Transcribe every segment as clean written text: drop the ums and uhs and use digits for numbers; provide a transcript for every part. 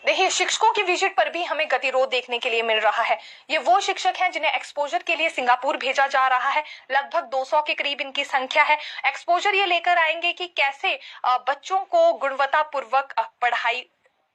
देखिए, शिक्षकों की विजिट पर भी हमें गतिरोध देखने के लिए मिल रहा है। ये वो शिक्षक हैं जिन्हें एक्सपोजर के लिए सिंगापुर भेजा जा रहा है। लगभग 200 के करीब इनकी संख्या है। एक्सपोजर ये लेकर आएंगे कि कैसे बच्चों को गुणवत्तापूर्वक पढ़ाई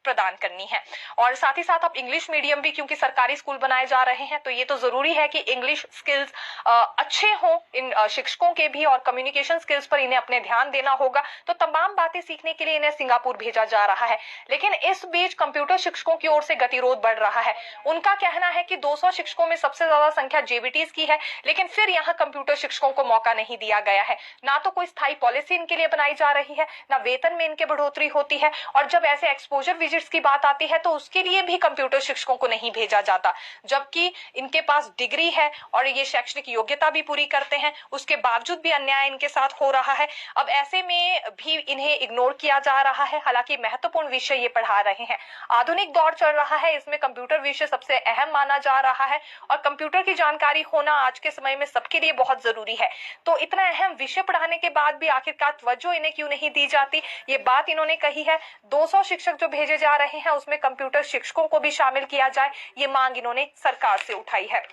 प्रदान करनी है। और साथ ही साथ अब इंग्लिश मीडियम भी, क्योंकि सरकारी स्कूल बनाए जा रहे हैं, तो ये तो जरूरी है कि इंग्लिश स्किल्स अच्छे हों इन शिक्षकों के भी, और कम्युनिकेशन स्किल्स पर इन्हें अपने ध्यान देना होगा। तो तमाम बातें सीखने के लिए इन्हें सिंगापुर भेजा जा रहा है। लेकिन इस बीच कंप्यूटर शिक्षकों की ओर से गतिरोध बढ़ रहा है। उनका कहना है कि 200 शिक्षकों में सबसे ज्यादा संख्या जेबीटीज की है, लेकिन फिर यहाँ कंप्यूटर शिक्षकों को मौका नहीं दिया गया है। ना तो कोई स्थायी पॉलिसी इनके लिए बनाई जा रही है, ना वेतन में इनके बढ़ोतरी होती है। और जब ऐसे एक्सपोजर विजिट्स की बात आती है तो उसके लिए भी कंप्यूटर शिक्षकों को नहीं भेजा जाता, जबकि इनके पास डिग्री है और ये शैक्षणिक योग्यता भी पूरी करते हैं। उसके बावजूद भी अन्याय इनके साथ हो रहा है। अब ऐसे में भी इन्हें इग्नोर किया जा रहा है। हालांकि महत्वपूर्ण विषय ये पढ़ा रहे हैं। आधुनिक दौर चल रहा है, इसमें कंप्यूटर विषय सबसे अहम माना जा रहा है, और कंप्यूटर की जानकारी होना आज के समय में सबके लिए बहुत जरूरी है। तो इतना अहम विषय पढ़ाने के बाद भी आखिरकार तवज्जो इन्हें क्यों नहीं दी जाती, ये बात इन्होंने कही है। 200 शिक्षक जो भेजे जा रहे हैं उसमें कंप्यूटर शिक्षकों को भी शामिल किया जाए, ये मांग इन्होंने सरकार से उठाई है।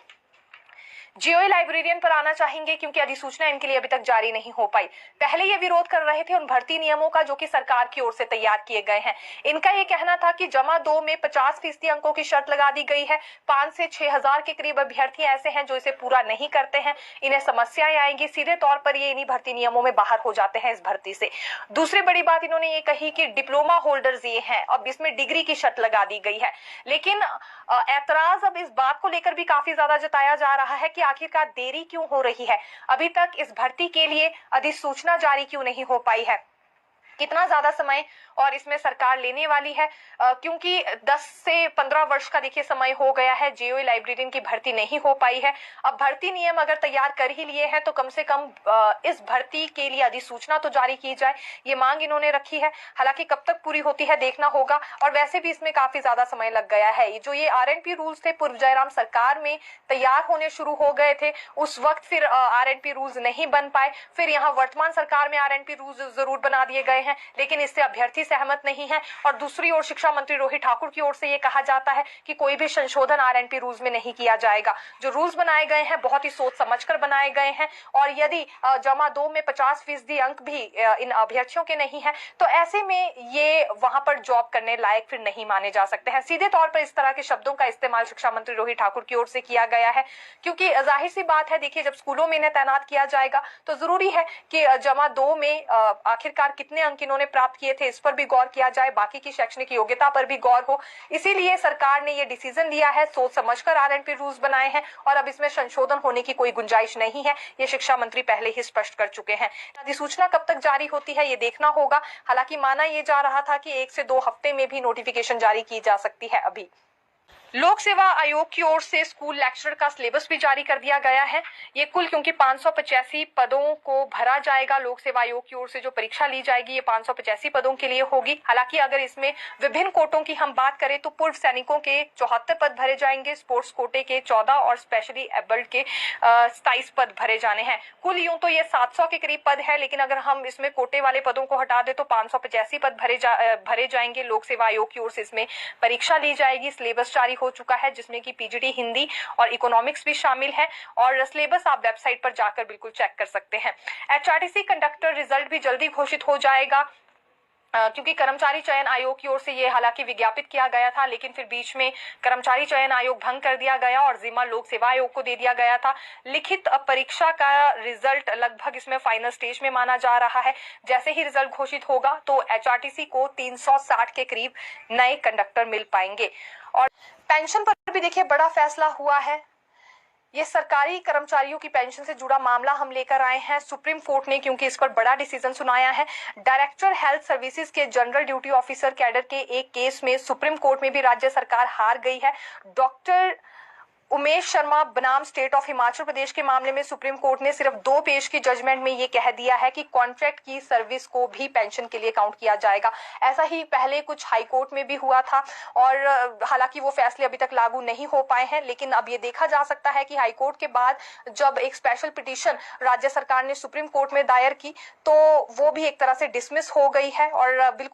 जीओए लाइब्रेरियन पर आना चाहेंगे, क्योंकि अधिसूचना इनके लिए अभी तक जारी नहीं हो पाई। पहले ये विरोध कर रहे थे उन भर्ती नियमों का जो कि सरकार की ओर से तैयार किए गए हैं। इनका ये कहना था कि जमा 2 में 50% अंकों की शर्त लगा दी गई है। 5 से 6 हजार के करीब अभ्यर्थी ऐसे हैं जो इसे पूरा नहीं करते हैं, इन्हें समस्याएं आएंगी। सीधे तौर पर ये इन्हीं भर्ती नियमों में बाहर हो जाते हैं इस भर्ती से। दूसरी बड़ी बात इन्होंने ये कही कि डिप्लोमा होल्डर्स ये हैं, अब इसमें डिग्री की शर्त लगा दी गई है। लेकिन ऐतराज अब इस बात को लेकर भी काफी ज्यादा जताया जा रहा है कि आखिरकार देरी क्यों हो रही है, अभी तक इस भर्ती के लिए अधिसूचना जारी क्यों नहीं हो पाई है, कितना ज्यादा समय और इसमें सरकार लेने वाली है। क्योंकि 10 से 15 वर्ष का देखिए समय हो गया है, जीओए लाइब्रेरियन की भर्ती नहीं हो पाई है। अब भर्ती नियम अगर तैयार कर ही लिए हैं तो कम से कम इस भर्ती के लिए अधिसूचना तो जारी की जाए, ये मांग इन्होंने रखी है। हालांकि कब तक पूरी होती है देखना होगा, और वैसे भी इसमें काफी ज्यादा समय लग गया है। जो ये आरएनपी रूल्स थे पूर्व जयराम सरकार में तैयार होने शुरू हो गए थे, उस वक्त फिर आरएनपी रूल्स नहीं बन पाए। फिर यहाँ वर्तमान सरकार में आरएनपी रूल्स जरूर बना दिए गए हैं, लेकिन इससे अभ्यर्थी सहमत नहीं है। और दूसरी ओर शिक्षा मंत्री रोहित ठाकुर की ओर से ये कहा जाता है कि कोई भी संशोधन आरएनपी रूल्स में नहीं किया जाएगा। जो रूल्स बनाए गए हैं बहुत ही सोच समझकर बनाए गए हैं, और यदि जमा 2 में 50% अंक भी इन अभ्यर्थियों के नहीं है तो ऐसे में ये वहां पर जॉब करने लायक फिर नहीं माने जा सकते हैं। सीधे तौर पर इस तरह के शब्दों का इस्तेमाल शिक्षा मंत्री रोहित ठाकुर की ओर से किया गया है, क्योंकि जाहिर सी बात है, देखिए जब स्कूलों में इन्हें तैनात किया जाएगा तो जरूरी है कि जमा 2 में आखिरकार कितने अंक इन्होंने प्राप्त किए थे इस पर भी गौर किया जाए, बाकी की शैक्षणिक योग्यता पर भी गौर हो। इसीलिए सरकार ने ये डिसीजन लिया है, सोच समझकर आरएनपी रूल्स बनाए हैं, और अब इसमें संशोधन होने की कोई गुंजाइश नहीं है, ये शिक्षा मंत्री पहले ही स्पष्ट कर चुके हैं। अधिसूचना कब तक जारी होती है ये देखना होगा। हालांकि माना ये जा रहा था कि 1 से 2 हफ्ते में भी नोटिफिकेशन जारी की जा सकती है। अभी लोक सेवा आयोग की ओर से स्कूल लेक्चरर का सिलेबस भी जारी कर दिया गया है। ये कुल क्योंकि 585 पदों को भरा जाएगा, लोक सेवा आयोग की ओर से जो परीक्षा ली जाएगी ये 585 पदों के लिए होगी। हालांकि अगर इसमें विभिन्न कोटों की हम बात करें तो पूर्व सैनिकों के 74 पद भरे जाएंगे, स्पोर्ट्स कोटे के 14 और स्पेशली एबल्ड के 27 पद भरे जाने हैं। कुल यूं तो ये 700 के करीब पद है, लेकिन अगर हम इसमें कोटे वाले पदों को हटा दे तो 585 पद भरे जाएंगे। लोक सेवा आयोग की ओर से इसमें परीक्षा ली जाएगी। सिलेबस जारी हो चुका है जिसमें कि पीजीटी हिंदी और इकोनॉमिक्स भी शामिल है, और सिलेबस आप वेबसाइट पर जाकर बिल्कुल चेक कर सकते हैं। एचआरटीसी कंडक्टर रिजल्ट भी जल्दी घोषित हो जाएगा, क्योंकि कर्मचारी चयन आयोग की ओर से ये हालांकि विज्ञापित किया गया था, लेकिन फिर बीच में कर्मचारी चयन आयोग भंग कर दिया गया और जिम्मा लोक सेवा आयोग को दे दिया गया था। लिखित परीक्षा का रिजल्ट लगभग इसमें फाइनल स्टेज में माना जा रहा है। जैसे ही रिजल्ट घोषित होगा तो एचआरटीसी को 360 के करीब नए कंडक्टर मिल पाएंगे। और पेंशन पर भी देखिए बड़ा फैसला हुआ है। ये सरकारी कर्मचारियों की पेंशन से जुड़ा मामला हम लेकर आए हैं सुप्रीम कोर्ट ने, क्योंकि इस पर बड़ा डिसीजन सुनाया है। डायरेक्टर हेल्थ सर्विसेज के जनरल ड्यूटी ऑफिसर कैडर के एक केस में सुप्रीम कोर्ट में भी राज्य सरकार हार गई है। डॉक्टर उमेश शर्मा बनाम स्टेट ऑफ हिमाचल प्रदेश के मामले में सुप्रीम कोर्ट ने सिर्फ 2 पेज की जजमेंट में ये कह दिया है कि कॉन्ट्रैक्ट की सर्विस को भी पेंशन के लिए काउंट किया जाएगा। ऐसा ही पहले कुछ हाई कोर्ट में भी हुआ था, और हालांकि वो फैसले अभी तक लागू नहीं हो पाए हैं। लेकिन अब ये देखा जा सकता है कि हाई कोर्ट के बाद जब एक स्पेशल पिटीशन राज्य सरकार ने सुप्रीम कोर्ट में दायर की तो वो भी एक तरह से डिसमिस हो गई है, और बिल्कुल